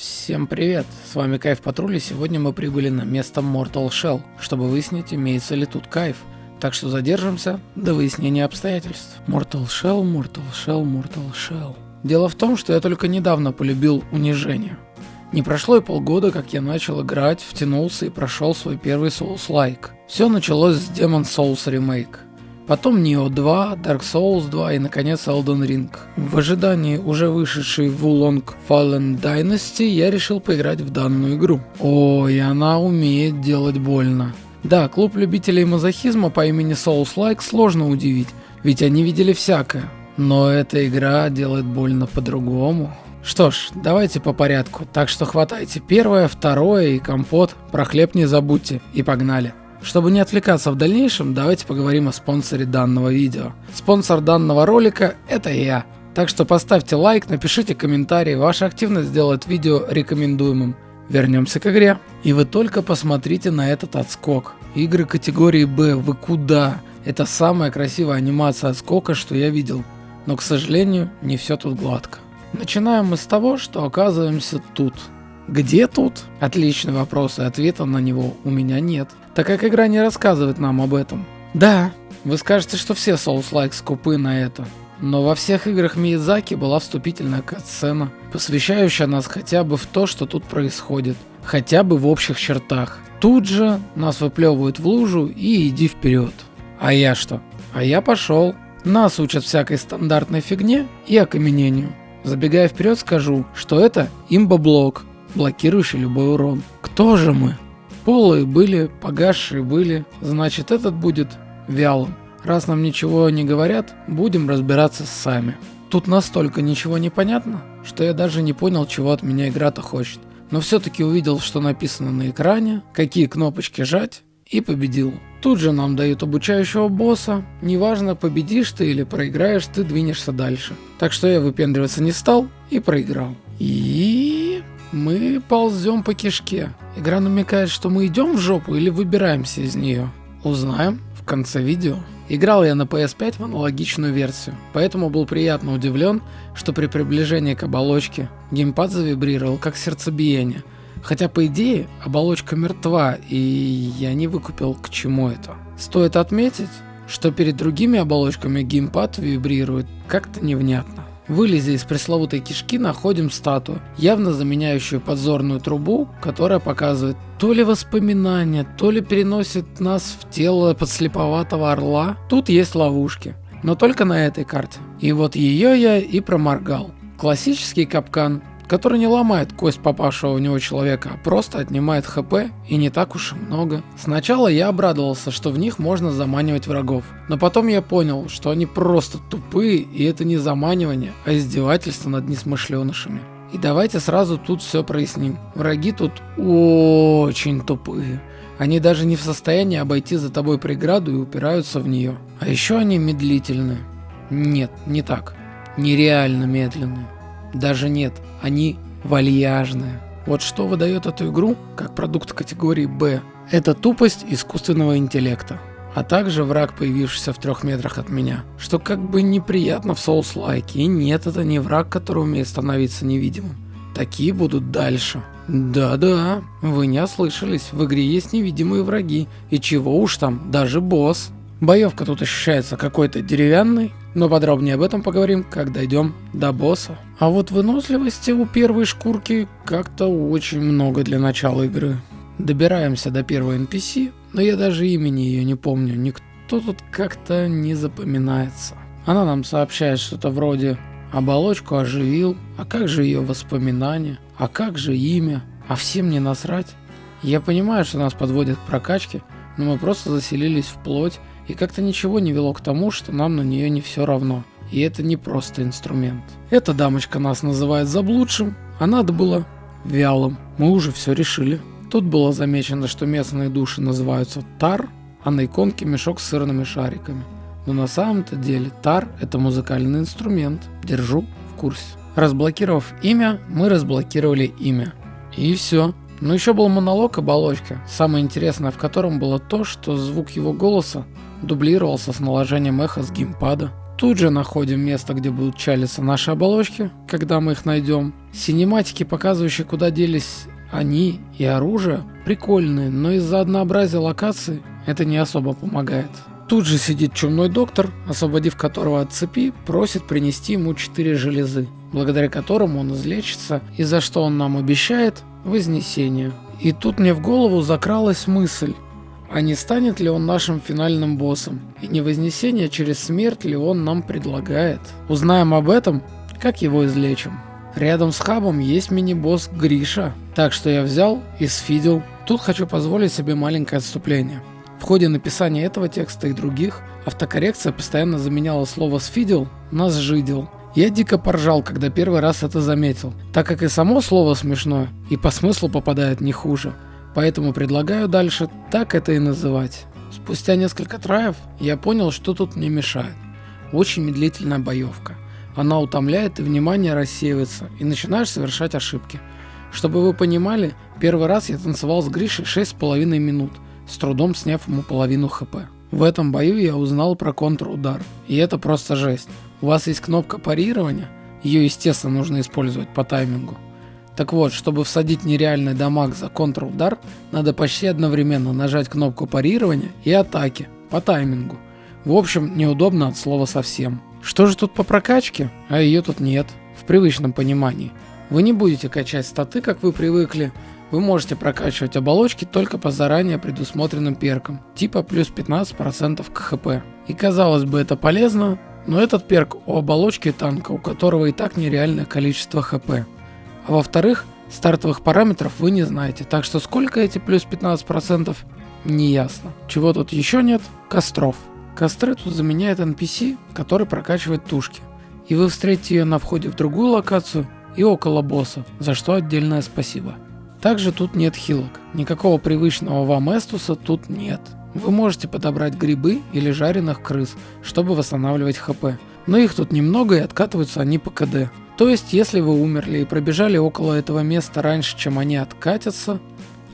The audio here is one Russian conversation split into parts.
Всем привет, с вами Кайф Патруль, и сегодня мы прибыли на место Mortal Shell, чтобы выяснить, имеется ли тут кайф. Так что задержимся до выяснения обстоятельств. Mortal Shell, Mortal Shell, Mortal Shell. Дело в том, что я только недавно полюбил унижение. Не прошло и полгода, как я начал играть, втянулся и прошел свой первый Souls-like. Все началось с Demon's Souls Remake. Потом Nioh 2, Dark Souls 2 и наконец Elden Ring. В ожидании уже вышедшей Wulong Fallen Dynasty я решил поиграть в данную игру. Ой, она умеет делать больно. Да, клуб любителей мазохизма по имени Souls-like сложно удивить, ведь они видели всякое. Но эта игра делает больно по-другому. Что ж, давайте по порядку, так что хватайте первое, второе и компот, про хлеб не забудьте и погнали. Чтобы не отвлекаться в дальнейшем, давайте поговорим о спонсоре данного видео. Спонсор данного ролика – это я. Так что поставьте лайк, напишите комментарий, ваша активность сделает видео рекомендуемым. Вернемся к игре. И вы только посмотрите на этот отскок. Игры категории Б, вы куда? Это самая красивая анимация отскока, что я видел. Но, к сожалению, не все тут гладко. Начинаем мы с того, что оказываемся тут. Где тут? Отличный вопрос, и ответа на него у меня нет, так как игра не рассказывает нам об этом. Да, вы скажете, что все Souls-like скупы на это, но во всех играх Миядзаки была вступительная кат-сцена, посвящающая нас хотя бы в то, что тут происходит, хотя бы в общих чертах. Тут же нас выплевывают в лужу и иди вперед. А я что? А я пошел. Нас учат всякой стандартной фигне и окаменению. Забегая вперед, скажу, что это имбоблок, блокирующий любой урон. Кто же мы? Полые были, погасшие были, значит этот будет вялым. Раз нам ничего не говорят, будем разбираться сами. Тут настолько ничего не понятно, что я даже не понял, чего от меня игра-то хочет. Но все-таки увидел, что написано на экране, какие кнопочки жать, и победил. Тут же нам дают обучающего босса, неважно, победишь ты или проиграешь, ты двинешься дальше. Так что я выпендриваться не стал и проиграл. И мы ползем по кишке. Игра намекает, что мы идем в жопу или выбираемся из нее. Узнаем в конце видео. Играл я на PS5 в аналогичную версию, поэтому был приятно удивлен, что при приближении к оболочке геймпад завибрировал как сердцебиение. Хотя по идее оболочка мертва, и я не выкупил, к чему это. Стоит отметить, что перед другими оболочками геймпад вибрирует как-то невнятно. Вылезя из пресловутой кишки, находим статую, явно заменяющую подзорную трубу, которая показывает то ли воспоминания, то ли переносит нас в тело подслеповатого орла. Тут есть ловушки, но только на этой карте. И вот ее я и проморгал. Классический капкан, который не ломает кость попавшего в него человека, а просто отнимает хп, и не так уж и много. Сначала я обрадовался, что в них можно заманивать врагов, но потом я понял, что они просто тупые, и это не заманивание, а издевательство над несмышленышами. И давайте сразу тут все проясним. Враги тут очень тупые. Они даже не в состоянии обойти за тобой преграду и упираются в нее. А еще они медлительные. Нет, не так. Нереально медленные. Даже нет, они вальяжные. Вот что выдает эту игру как продукт категории Б. Это тупость искусственного интеллекта, а также враг, появившийся в 3 метрах от меня, что как бы неприятно в Souls-like. И нет, это не враг, который умеет становиться невидимым. Такие будут дальше. Да-да, вы не ослышались, в игре есть невидимые враги, и чего уж там, даже босс. Боевка тут ощущается какой-то деревянной, но подробнее об этом поговорим, когда дойдем до босса. А вот выносливости у первой шкурки как-то очень много для начала игры. Добираемся до первой NPC, но я даже имени ее не помню, никто тут как-то не запоминается. Она нам сообщает что-то вроде «оболочку оживил», а как же ее воспоминания, а как же имя, а всем не насрать. Я понимаю, что нас подводят к прокачке, но мы просто заселились в плоть, и как-то ничего не вело к тому, что нам на нее не все равно. И это не просто инструмент. Эта дамочка нас называет заблудшим, а надо было вялым. Мы уже все решили. Тут было замечено, что местные души называются тар, а на иконке мешок с сырными шариками. Но на самом-то деле тар — это музыкальный инструмент. Держу в курсе. Разблокировав имя, мы разблокировали имя. И все. Но еще был монолог оболочки, самое интересное в котором было то, что звук его голоса дублировался с наложением эха с геймпада. Тут же находим место, где будут чалиться наши оболочки, когда мы их найдем. Синематики, показывающие, куда делись они и оружие, прикольные, но из-за однообразия локаций это не особо помогает. Тут же сидит чумной доктор, освободив которого от цепи, просит принести ему 4 железы, благодаря которым он излечится, и за что он нам обещает вознесение. И тут мне в голову закралась мысль, а не станет ли он нашим финальным боссом, и не вознесение через смерть ли он нам предлагает. Узнаем об этом, как его излечим. Рядом с хабом есть мини-босс Гриша, так что я взял и сфидел. Тут хочу позволить себе маленькое отступление. В ходе написания этого текста и других автокоррекция постоянно заменяла слово «сфидел» на «сжидел». Я дико поржал, когда первый раз это заметил, так как и само слово смешное, и по смыслу попадает не хуже. Поэтому предлагаю дальше так это и называть. Спустя несколько траев я понял, что тут мне мешает. Очень медлительная боевка. Она утомляет, и внимание рассеивается, и начинаешь совершать ошибки. Чтобы вы понимали, первый раз я танцевал с Гришей 6,5 минут, с трудом сняв ему половину хп. В этом бою я узнал про контрудар, и это просто жесть. У вас есть кнопка парирования, ее естественно нужно использовать по таймингу. Так вот, чтобы всадить нереальный дамаг за контрудар, надо почти одновременно нажать кнопку парирования и атаки по таймингу. В общем, неудобно от слова совсем. Что же тут по прокачке? А ее тут нет, в привычном понимании. Вы не будете качать статы, как вы привыкли. Вы можете прокачивать оболочки только по заранее предусмотренным перкам, типа плюс 15% к хп. И казалось бы, это полезно, но этот перк у оболочки танка, у которого и так нереальное количество хп. А во-вторых, стартовых параметров вы не знаете, так что сколько эти плюс 15% не ясно. Чего тут еще нет? Костров. Костры тут заменяет NPC, который прокачивает тушки. И вы встретите ее на входе в другую локацию и около босса, за что отдельное спасибо. Также тут нет хилок, никакого привычного вам эстуса тут нет. Вы можете подобрать грибы или жареных крыс, чтобы восстанавливать хп, но их тут немного и откатываются они по КД. То есть, если вы умерли и пробежали около этого места раньше, чем они откатятся,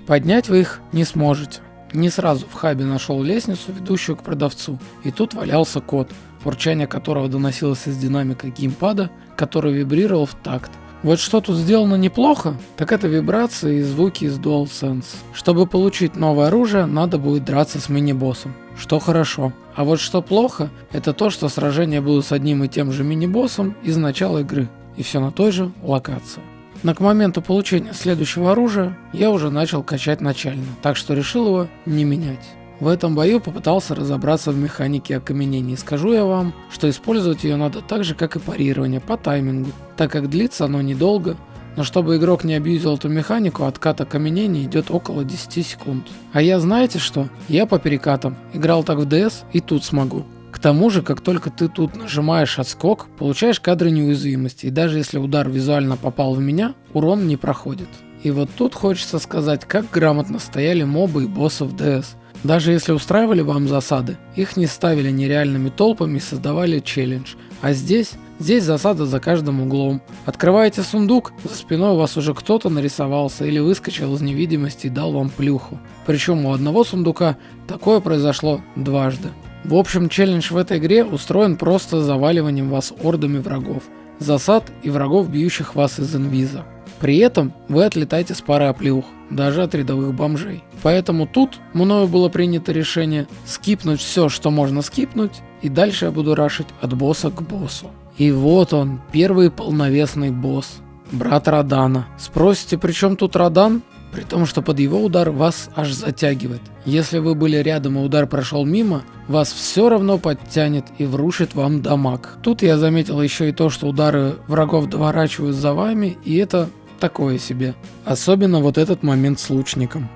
поднять вы их не сможете. Не сразу в хабе нашел лестницу, ведущую к продавцу, и тут валялся кот, урчание которого доносилось из динамика геймпада, который вибрировал в такт. Вот что тут сделано неплохо, так это вибрации и звуки из DualSense. Чтобы получить новое оружие, надо будет драться с мини-боссом, что хорошо. А вот что плохо, это то, что сражения будут с одним и тем же мини-боссом из начала игры, и все на той же локации. Но к моменту получения следующего оружия я уже начал качать начально, так что решил его не менять. В этом бою попытался разобраться в механике окаменений. Скажу я вам, что использовать ее надо так же, как и парирование, по таймингу, так как длится оно недолго, но чтобы игрок не абьюзил эту механику, откат окаменений идет около 10 секунд. А я знаете что? Я по перекатам. Играл так в DS и тут смогу. К тому же, как только ты тут нажимаешь отскок, получаешь кадры неуязвимости, и даже если удар визуально попал в меня, урон не проходит. И вот тут хочется сказать, как грамотно стояли мобы и боссы в DS. Даже если устраивали вам засады, их не ставили нереальными толпами и создавали челлендж. А здесь засада за каждым углом. Открываете сундук, за спиной у вас уже кто-то нарисовался или выскочил из невидимости и дал вам плюху. Причем у одного сундука такое произошло дважды. В общем, челлендж в этой игре устроен просто заваливанием вас ордами врагов, засад и врагов, бьющих вас из инвиза. При этом вы отлетаете с пары оплеух, даже от рядовых бомжей. Поэтому тут мною было принято решение скипнуть все, что можно скипнуть, и дальше я буду рашить от босса к боссу. И вот он, первый полновесный босс, брат Радана. Спросите, при чем тут Радан? При том, что под его удар вас аж затягивает. Если вы были рядом и удар прошел мимо, вас все равно подтянет и врушит вам дамаг. Тут я заметил еще и то, что удары врагов доворачивают за вами, и это такое себе. Особенно вот этот момент с лучником.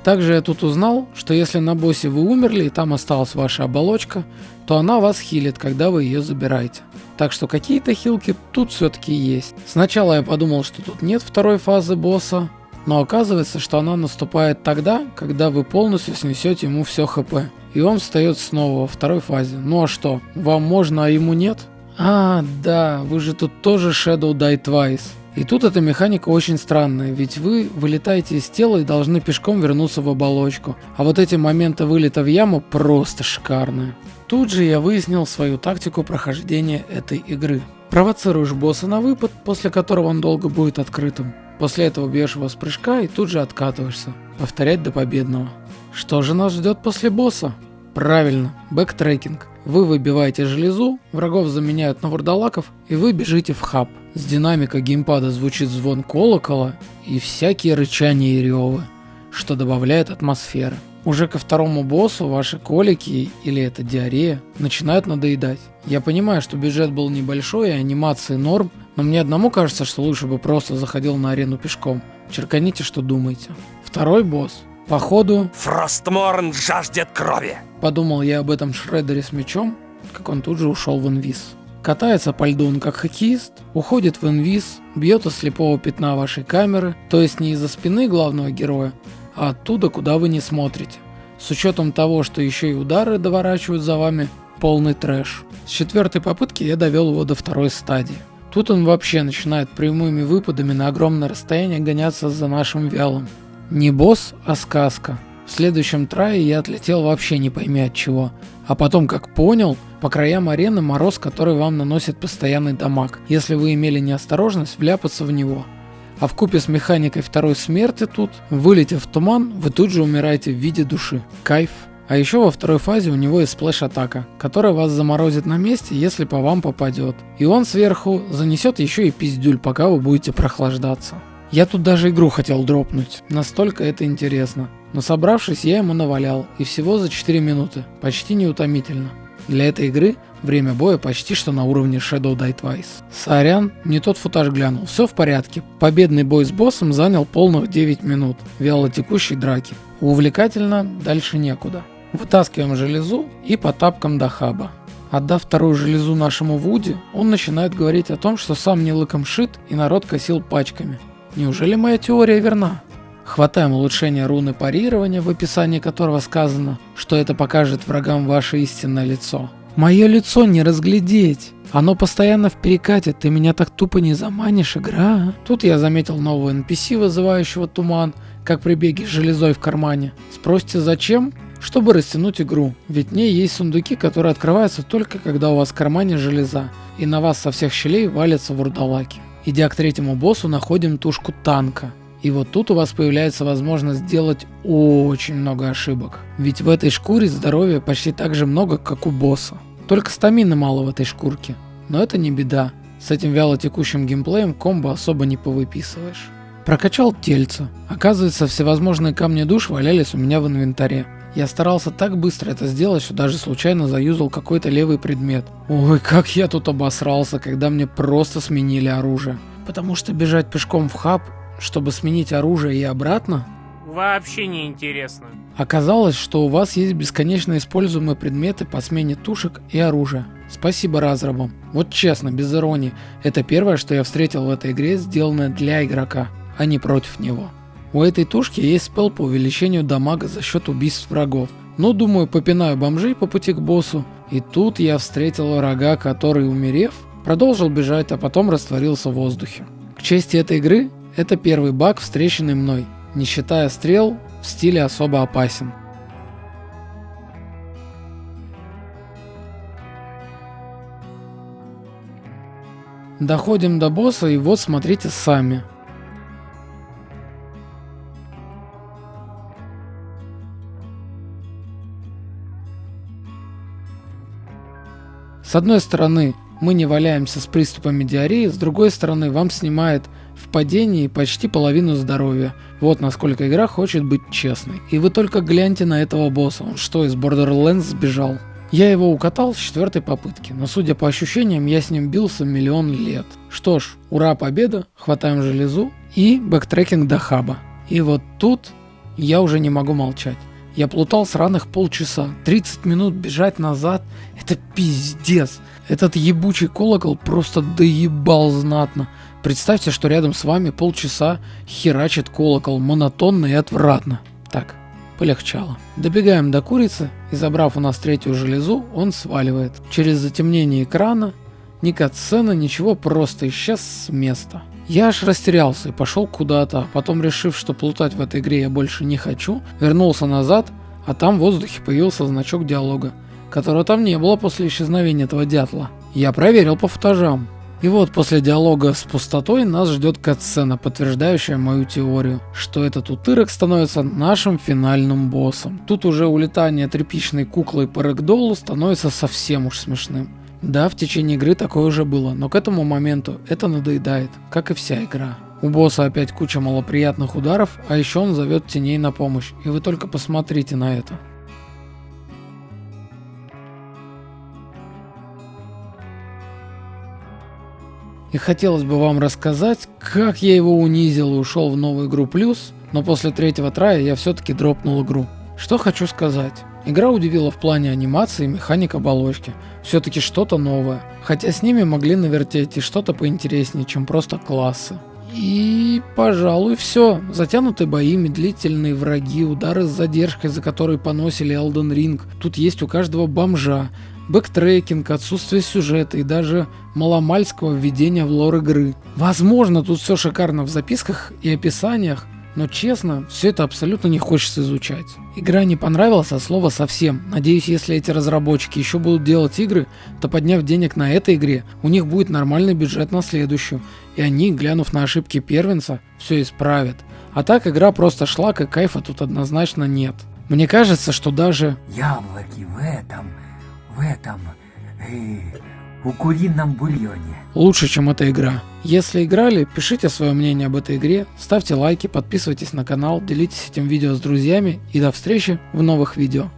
Также я тут узнал, что если на боссе вы умерли и там осталась ваша оболочка, то она вас хилит, когда вы ее забираете. Так что какие-то хилки тут все-таки есть. Сначала я подумал, что тут нет второй фазы босса, но оказывается, что она наступает тогда, когда вы полностью снесете ему все хп. И он встает снова во второй фазе. Ну а что, вам можно, а ему нет? А, да, вы же тут тоже Shadow Die Twice. И тут эта механика очень странная, ведь вы вылетаете из тела и должны пешком вернуться в оболочку. А вот эти моменты вылета в яму просто шикарные. Тут же я выяснил свою тактику прохождения этой игры. Провоцируешь босса на выпад, после которого он долго будет открытым. После этого бьешь его с прыжка и тут же откатываешься. Повторять до победного. Что же нас ждет после босса? Правильно, бэктрекинг. Вы выбиваете железу, врагов заменяют на вурдалаков, и вы бежите в хаб. С динамика геймпада звучит звон колокола и всякие рычания и ревы, что добавляет атмосферы. Уже ко второму боссу ваши колики или это диарея начинают надоедать. Я понимаю, что бюджет был небольшой и анимации норм, но мне одному кажется, что лучше бы просто заходил на арену пешком. Черканите, что думаете. Второй босс. Походу... Фростморн жаждет крови. Подумал я об этом Шреддере с мечом, как он тут же ушел в инвиз. Катается по льду он как хоккеист, уходит в инвиз, бьет из слепого пятна вашей камеры, то есть не из-за спины главного героя, а оттуда, куда вы не смотрите. С учетом того, что еще и удары доворачивают за вами, полный трэш. С 4-й попытки я довел его до 2-й стадии. Тут он вообще начинает прямыми выпадами на огромное расстояние гоняться за нашим вялым. Не босс, а сказка. В следующем трае я отлетел вообще не пойми от чего. А потом, как понял, по краям арены мороз, который вам наносит постоянный дамаг, если вы имели неосторожность вляпаться в него. А вкупе с механикой второй смерти тут, вылетев в туман, вы тут же умираете в виде души. Кайф. А еще во второй фазе у него есть сплэш-атака, которая вас заморозит на месте, если по вам попадет. И он сверху занесет еще и пиздюль, пока вы будете прохлаждаться. Я тут даже игру хотел дропнуть, настолько это интересно. Но собравшись, я ему навалял, и всего за 4 минуты, почти неутомительно. Для этой игры время боя почти что на уровне Shadow Die Twice. Сорян, не тот футаж глянул, все в порядке. Победный бой с боссом занял полных 9 минут вялотекущей драки. Увлекательно, дальше некуда. Вытаскиваем железу и по тапкам до хаба. Отдав вторую железу нашему Вуди, он начинает говорить о том, что сам не лыком шит и народ косил пачками. Неужели моя теория верна? Хватаем улучшение руны парирования, в описании которого сказано, что это покажет врагам ваше истинное лицо. Мое лицо не разглядеть. Оно постоянно в перекате, ты меня так тупо не заманишь, игра. Тут я заметил нового NPC, вызывающего туман, как при беге с железой в кармане. Спросите зачем? Чтобы растянуть игру, ведь в ней есть сундуки, которые открываются только когда у вас в кармане железа, и на вас со всех щелей валятся вурдалаки. Идя к третьему боссу, находим тушку танка. И вот тут у вас появляется возможность сделать очень много ошибок. Ведь в этой шкуре здоровья почти так же много, как у босса. Только стамины мало в этой шкурке. Но это не беда. С этим вялотекущим геймплеем комбо особо не повыписываешь. Прокачал тельце. Оказывается, всевозможные камни душ валялись у меня в инвентаре. Я старался так быстро это сделать, что даже случайно заюзал какой-то левый предмет. Ой, как я тут обосрался, когда мне просто сменили оружие. Потому что бежать пешком в хаб, чтобы сменить оружие и обратно, вообще не интересно. оказалось, что у вас есть бесконечно используемые предметы по смене тушек и оружия. Спасибо разрабам. Вот честно, без иронии, это первое, что я встретил в этой игре, сделанное для игрока, а не против него. У этой тушки есть спелл по увеличению дамага за счет убийств врагов. Ну, думаю, попинаю бомжей по пути к боссу, и тут я встретил врага, который, умерев, продолжил бежать, а потом растворился в воздухе. К чести этой игры, это первый баг, встреченный мной, не считая стрел, в стиле особо опасен. Доходим до босса, и вот смотрите сами. С одной стороны, мы не валяемся с приступами диареи, с другой стороны, вам снимает в падении почти половину здоровья. Вот насколько игра хочет быть честной. И вы только гляньте на этого босса, он что, из Borderlands сбежал? Я его укатал с 4-й попытки, но судя по ощущениям, я с ним бился миллион лет. Что ж, ура, победа, хватаем железу и бэктрекинг до хаба. И вот тут я уже не могу молчать. Я плутал сраных полчаса, 30 минут бежать назад, это пиздец. Этот ебучий колокол просто доебал знатно. Представьте, что рядом с вами полчаса херачит колокол, монотонно и отвратно. Так, полегчало. Добегаем до курицы, и забрав у нас 3-ю железу, он сваливает. Через затемнение экрана, ни катсцена, ничего, просто исчез с места. Я аж растерялся и пошел куда-то, а потом, решив, что плутать в этой игре я больше не хочу, вернулся назад, а там в воздухе появился значок диалога, которого там не было после исчезновения этого дятла. Я проверил по футажам. И вот после диалога с пустотой нас ждет катсцена, подтверждающая мою теорию, что этот утырок становится нашим финальным боссом. Тут уже улетание тряпичной куклой по рэгдолу становится совсем уж смешным. Да, в течение игры такое уже было, но к этому моменту это надоедает, как и вся игра. У босса опять куча малоприятных ударов, а еще он зовет теней на помощь, и вы только посмотрите на это. И хотелось бы вам рассказать, как я его унизил и ушел в новую игру плюс, но после третьего трая я все-таки дропнул игру. Что хочу сказать. Игра удивила в плане анимации и механик оболочки. Все-таки что-то новое. Хотя с ними могли навертеть и что-то поинтереснее, чем просто классы. И, пожалуй, все. Затянутые бои, медлительные враги, удары с задержкой, за которые поносили Elden Ring. Тут есть у каждого бомжа. Бэктрекинг, отсутствие сюжета и даже маломальского введения в лор игры. Возможно, тут все шикарно в записках и описаниях, но честно, все это абсолютно не хочется изучать. Игра не понравилась от слова совсем. Надеюсь, если эти разработчики еще будут делать игры, то подняв денег на этой игре, у них будет нормальный бюджет на следующую, и они, глянув на ошибки первенца, все исправят. А так игра просто шлак, и кайфа тут однозначно нет. Мне кажется, что даже яблоки в этом у курином бульоне. лучше, чем эта игра. Если играли, пишите свое мнение об этой игре, ставьте лайки, подписывайтесь на канал, делитесь этим видео с друзьями и до встречи в новых видео.